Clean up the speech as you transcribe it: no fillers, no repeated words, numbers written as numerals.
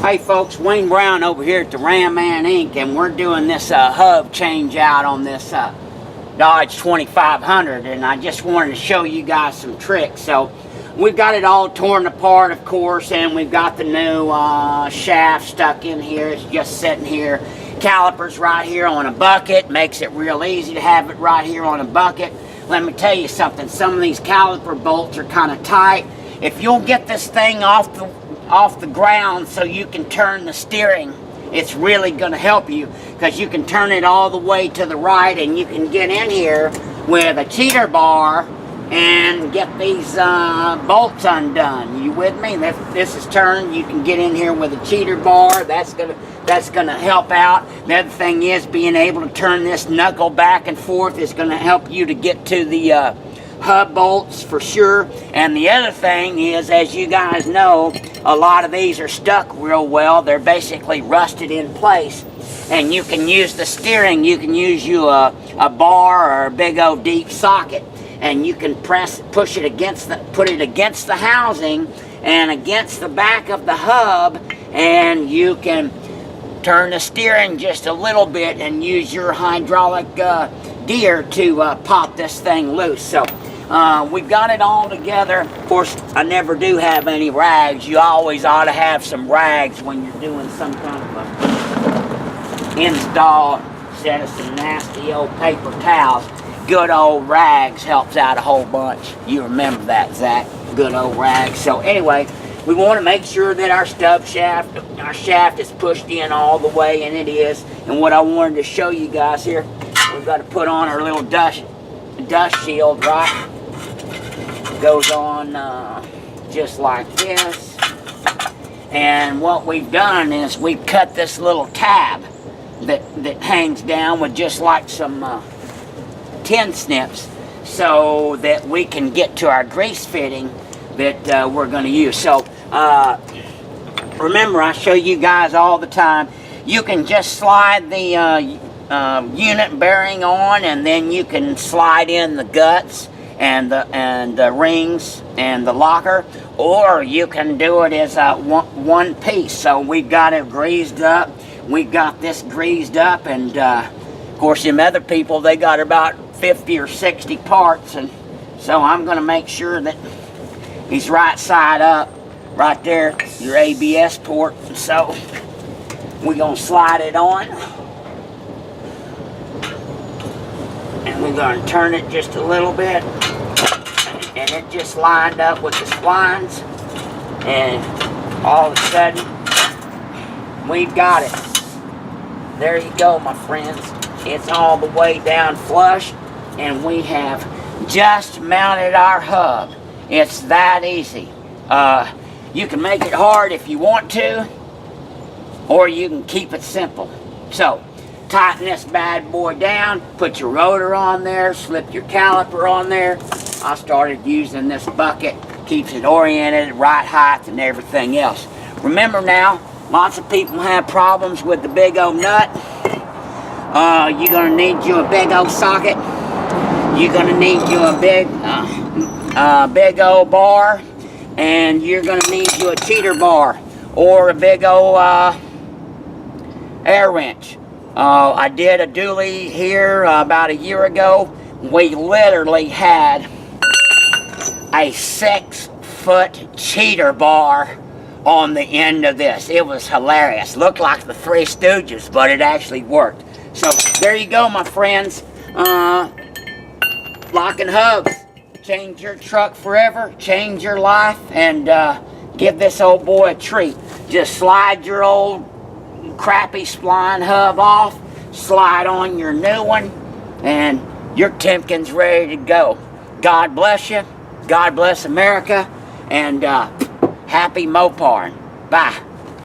Hey folks, Wayne Brown over here at the Ram Man Inc. and we're doing this hub change out on this Dodge 2500, and I just wanted to show you guys some tricks. So we've got it all torn apart, of course, and we've got the new shaft stuck in here. It's just sitting here. Calipers right here on a bucket, makes it real easy to have it right here on a bucket. Let me tell you something, some of these caliper bolts are kind of tight. If you'll get this thing off the ground so you can turn the steering, it's really going to help you, because you can turn it all the way to the right and you can get in here with a cheater bar and get these bolts undone. You with me? This is turned. You can get in here with a cheater bar. That's gonna help out. The other thing is being able to turn this knuckle back and forth is going to help you to get to the hub bolts for sure. And the other thing is, as you guys know, a lot of these are stuck real well. They're basically rusted in place, and you can use the steering. You can use a bar or a big old deep socket, and you can push it against put it against the housing and against the back of the hub, and you can turn the steering just a little bit and use your hydraulic gear to pop this thing loose. So we've got it all together. Of course, I never do have any rags. You always ought to have some rags when you're doing some kind of a install instead of some nasty old paper towels. Good old rags helps out a whole bunch. You remember that, Zach? Good old rags. So anyway, we want to make sure that our our shaft is pushed in all the way, and it is. And what I wanted to show you guys here, we've got to put on our little dust shield, right? Goes on just like this. And what we've done is we've cut this little tab that hangs down with just like some tin snips, so that we can get to our grease fitting that we're going to use. So remember, I show you guys all the time, you can just slide the unit bearing on, and then you can slide in the guts and the rings and the locker, or you can do it as one piece. So we've got it greased up. We've got this greased up, and of course them other people, they got about 50 or 60 parts, and so I'm going to make sure that he's right side up. Right there, your ABS port. So we're going to slide it on, and we're going to turn it just a little bit, and it just lined up with the splines, and all of a sudden we've got it. There you go, my friends. It's all the way down flush, and we have just mounted our hub. It's that easy. You can make it hard if you want to, or you can keep it simple. So tighten this bad boy down, put your rotor on there, slip your caliper on there. I started using this bucket, keeps it oriented, right height and everything else. Remember now, lots of people have problems with the big old nut. You're going to need you a big old socket. You're going to need you a big old bar, and you're going to need you a cheater bar or a big old air wrench. I did a dually here about a year ago. We literally had a 6-foot cheater bar on the end of this. It was hilarious. Looked like the Three Stooges, but it actually worked. So there you go, my friends. Locking hubs. Change your truck forever. Change your life. And give this old boy a treat. Just slide your old crappy spline hub off. Slide on your new one. And your Timken's ready to go. God bless you. God bless America. And happy Moparing. Bye.